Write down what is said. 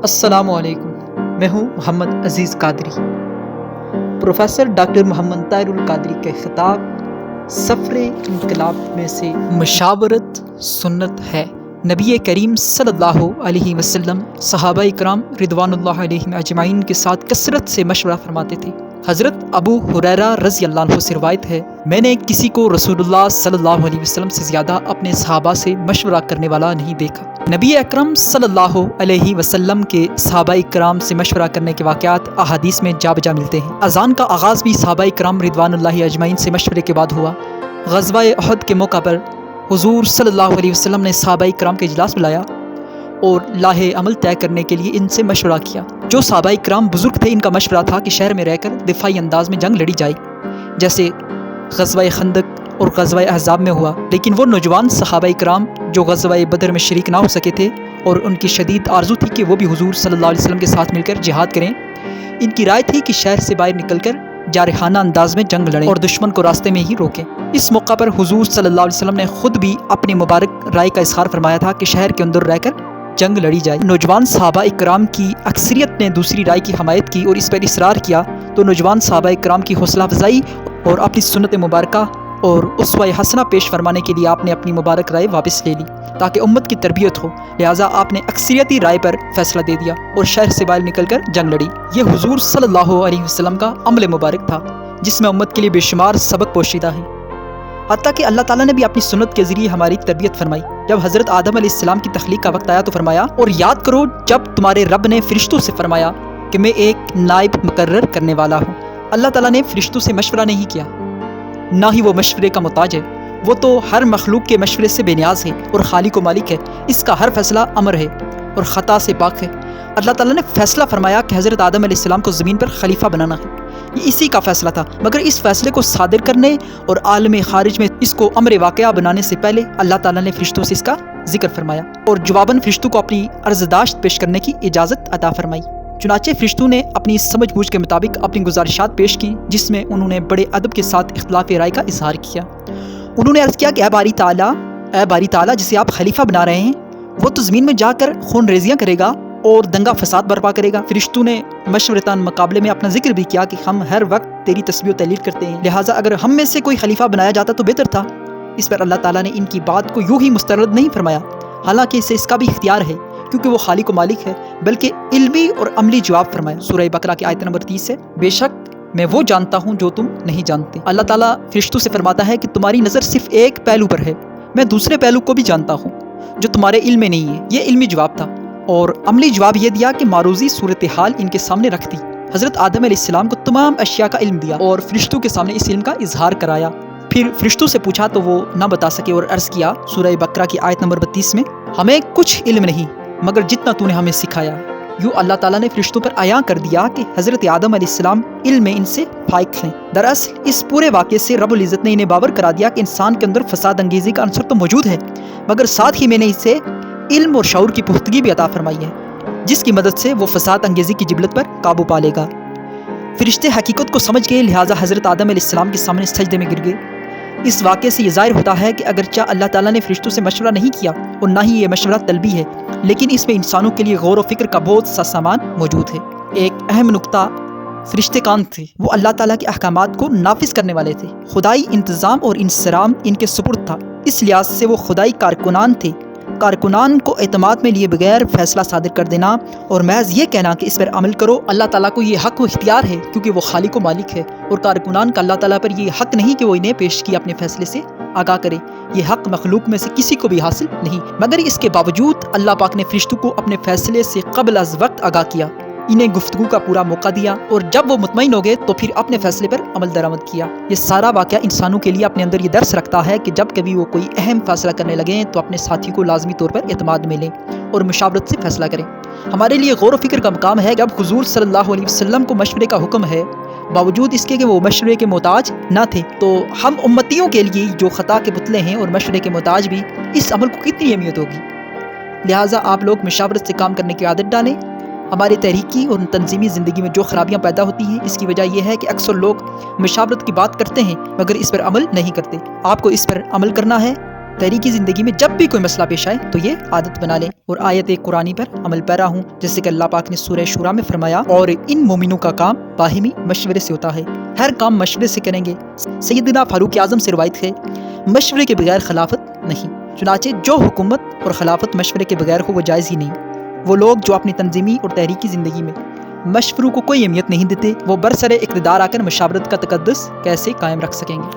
السلام علیکم، میں ہوں محمد عزیز قادری۔ پروفیسر ڈاکٹر محمد طاہر القادری کے خطاب سفر انقلاب میں سے مشاورت سنت ہے۔ نبی کریم صلی اللہ علیہ وسلم صحابہ کرام رضوان اللہ علیہم اجمعین کے ساتھ کثرت سے مشورہ فرماتے تھے۔ حضرت ابو ہریرہ رضی اللہ عنہ سے روایت ہے، میں نے کسی کو رسول اللہ صلی اللہ علیہ وسلم سے زیادہ اپنے صحابہ سے مشورہ کرنے والا نہیں دیکھا۔ نبی اکرم صلی اللہ علیہ وسلم کے صحابہ کرام سے مشورہ کرنے کے واقعات احادیث میں جا بجا ملتے ہیں۔ اذان کا آغاز بھی صحابہ کرام رضوان اللہ اجمعین سے مشورے کے بعد ہوا۔ غزوہ احد کے موقع پر حضور صلی اللہ علیہ وسلم نے صحابہ کرام کے اجلاس بلایا اور لاہ عمل طے کرنے کے لیے ان سے مشورہ کیا۔ جو صحابہ کرام بزرگ تھے، ان کا مشورہ تھا کہ شہر میں رہ کر دفاعی انداز میں جنگ لڑی جائے، جیسے غزوہ خندق اور غزوہ احزاب میں ہوا۔ لیکن وہ نوجوان صحابہ کرام جو غزوہ بدر میں شریک نہ ہو سکے تھے اور ان کی شدید آرزو تھی کہ وہ بھی حضور صلی اللہ علیہ وسلم کے ساتھ مل کر جہاد کریں، ان کی رائے تھی کہ شہر سے باہر نکل کر جارحانہ انداز میں جنگ لڑیں اور دشمن کو راستے میں ہی روکیں۔ اس موقع پر حضور صلی اللہ علیہ وسلم نے خود بھی اپنی مبارک رائے کا اظہار فرمایا تھا کہ شہر کے اندر رہ کر جنگ لڑی جائے۔ نوجوان صحابہ کرام کی اکثریت نے دوسری رائے کی حمایت کی اور اس پر اصرار کیا، تو نوجوان صحابہ کرام کی حوصلہ افزائی اور اپنی سنت مبارکہ اور اسوہ حسنہ پیش فرمانے کے لیے آپ نے اپنی مبارک رائے واپس لے لی تاکہ امت کی تربیت ہو، لہٰذا آپ نے اکثریتی رائے پر فیصلہ دے دیا اور شہر سے باہر نکل کر جنگ لڑی۔ یہ حضور صلی اللہ علیہ وسلم کا عمل مبارک تھا جس میں امت کے لیے بے شمار سبق پوشیدہ ہے، حتیٰ کہ اللہ تعالیٰ نے بھی اپنی سنت کے ذریعے ہماری تربیت فرمائی۔ جب حضرت آدم علیہ السلام کی تخلیق کا وقت آیا تو فرمایا، اور یاد کرو جب تمہارے رب نے فرشتوں سے فرمایا کہ میں ایک نائب مقرر کرنے والا ہوں۔ اللہ تعالیٰ نے فرشتوں سے مشورہ نہیں کیا، نہ ہی وہ مشورے کا محتاج ہے، وہ تو ہر مخلوق کے مشورے سے بے نیاز ہے اور خالق و مالک ہے، اس کا ہر فیصلہ امر ہے اور خطا سے پاک ہے۔ اللہ تعالیٰ نے فیصلہ فرمایا کہ حضرت آدم علیہ السلام کو زمین پر خلیفہ بنانا ہے، یہ اسی کا فیصلہ تھا، مگر اس فیصلے کو صادر کرنے اور عالم خارج میں اس کو امر واقعہ بنانے سے پہلے اللہ تعالیٰ نے فرشتوں سے اس کا ذکر فرمایا اور جواباً فرشتوں کو اپنی عرضداشت پیش کرنے کی اجازت عطا فرمائی۔ چنانچہ فرشتوں نے اپنی سمجھ بوجھ کے مطابق اپنی گزارشات پیش کی، جس میں انہوں نے بڑے ادب کے ساتھ اختلاف رائے کا اظہار کیا۔ انہوں نے عرض کیا کہ اے باری تعالیٰ جسے آپ خلیفہ بنا رہے ہیں، وہ تو زمین میں جا کر خون ریزیاں کرے گا اور دنگا فساد برپا کرے گا۔ فرشتوں نے مشورتاً مقابلے میں اپنا ذکر بھی کیا کہ ہم ہر وقت تیری تسبیح و تحلیل کرتے ہیں، لہٰذا اگر ہم میں سے کوئی خلیفہ بنایا جاتا تو بہتر تھا۔ اس پر اللہ تعالیٰ نے ان کی بات کو یوں ہی مسترد نہیں فرمایا، حالانکہ اسے اس کا بھی اختیار ہے کیونکہ وہ خالق و مالک ہے، بلکہ علمی اور عملی جواب فرمایا۔ سورہ بقرہ کی آیت نمبر 30 ہے، بے شک میں وہ جانتا ہوں جو تم نہیں جانتے۔ اللہ تعالیٰ فرشتوں سے فرماتا ہے کہ تمہاری نظر صرف ایک پہلو پر ہے، میں دوسرے پہلو کو بھی جانتا ہوں جو تمہارے علم میں نہیں ہے۔ یہ علمی جواب تھا، اور عملی جواب یہ دیا کہ معروضی صورتحال ان کے سامنے رکھ دی۔ حضرت آدم علیہ السلام کو تمام اشیاء کا علم دیا اور فرشتوں کے سامنے اس علم کا اظہار کرایا۔ پھر فرشتوں سے پوچھا تو وہ نہ بتا سکے اور عرض کیا، سورہ بقرہ کی آیت نمبر 32 میں، ہمیں کچھ علم نہیں مگر جتنا تو نے ہمیں سکھایا۔ یوں اللہ تعالیٰ نے فرشتوں پر عیاں کر دیا کہ حضرت آدم علیہ السلام علم میں ان سے فائق ہیں۔ دراصل اس پورے واقعے سے رب العزت نے انہیں باور کرا دیا کہ انسان کے اندر فساد انگیزی کا عنصر تو موجود ہے، مگر ساتھ ہی میں نے اسے علم اور شعور کی پختگی بھی عطا فرمائی ہے، جس کی مدد سے وہ فساد انگیزی کی جبلت پر قابو پا لے گا۔ فرشتے حقیقت کو سمجھ گئے، لہٰذا حضرت آدم علیہ السلام کے سامنے سجدے میں گر گئے۔ اس واقعے سے یہ ظاہر ہوتا ہے کہ اگرچہ اللہ تعالیٰ نے فرشتوں سے مشورہ نہیں کیا اور نہ ہی یہ مشورہ طلبی ہے، لیکن اس میں انسانوں کے لیے غور و فکر کا بہت سا سامان موجود ہے۔ ایک اہم نقطہ، فرشتے کان تھے، وہ اللہ تعالیٰ کے احکامات کو نافذ کرنے والے تھے۔ خدائی انتظام اور انصرام ان کے سپرد تھا، اس لحاظ سے وہ خدائی کارکنان تھے۔ کارکنان کو اعتماد میں لیے بغیر فیصلہ صادر کر دینا اور محض یہ کہنا کہ اس پر عمل کرو، اللہ تعالیٰ کو یہ حق و اختیار ہے کیونکہ وہ خالق و مالک ہے، اور کارکنان کا اللہ تعالیٰ پر یہ حق نہیں کہ وہ انہیں پیش کیے اپنے فیصلے سے آگاہ کرے۔ یہ حق مخلوق میں سے کسی کو بھی حاصل نہیں، مگر اس کے باوجود اللہ پاک نے فرشتوں کو اپنے فیصلے سے قبل از وقت آگاہ کیا، انہیں گفتگو کا پورا موقع دیا، اور جب وہ مطمئن ہو گئے تو پھر اپنے فیصلے پر عمل درآمد کیا۔ یہ سارا واقعہ انسانوں کے لیے اپنے اندر یہ درس رکھتا ہے کہ جب کبھی وہ کوئی اہم فیصلہ کرنے لگیں تو اپنے ساتھی کو لازمی طور پر اعتماد میں لیں اور مشاورت سے فیصلہ کریں۔ ہمارے لیے غور و فکر کا مقام ہے کہ اب حضور صلی اللہ علیہ وسلم کو مشورے کا حکم ہے، باوجود اس کے کہ وہ مشورے کے محتاج نہ تھے، تو ہم امتیوں کے لیے جو خطا کے پتلے ہیں اور مشورے کے محتاج بھی، اس عمل کو کتنی اہمیت ہوگی۔ لہٰذا آپ لوگ مشاورت سے کام کرنے کی عادت ڈالیں۔ ہماری تحریکی اور تنظیمی زندگی میں جو خرابیاں پیدا ہوتی ہیں، اس کی وجہ یہ ہے کہ اکثر لوگ مشاورت کی بات کرتے ہیں مگر اس پر عمل نہیں کرتے۔ آپ کو اس پر عمل کرنا ہے تحریکی زندگی میں جب بھی کوئی مسئلہ پیش آئے تو یہ عادت بنا لیں اور آیت قرآنی پر عمل پیرا ہوں، جیسے کہ اللہ پاک نے سورہ شورا میں فرمایا، اور ان مومنوں کا کام باہمی مشورے سے ہوتا ہے، ہر کام مشورے سے کریں گے۔ سیدنا فاروق اعظم سے روایت ہے، مشورے کے بغیر خلافت نہیں۔ چنانچہ جو حکومت اور خلافت مشورے کے بغیر ہو وہ جائز ہی نہیں۔ وہ لوگ جو اپنی تنظیمی اور تحریکی زندگی میں مشوروں کو کوئی اہمیت نہیں دیتے، وہ برسر اقتدار آ کر مشاورت کا تقدس کیسے قائم رکھ سکیں گے؟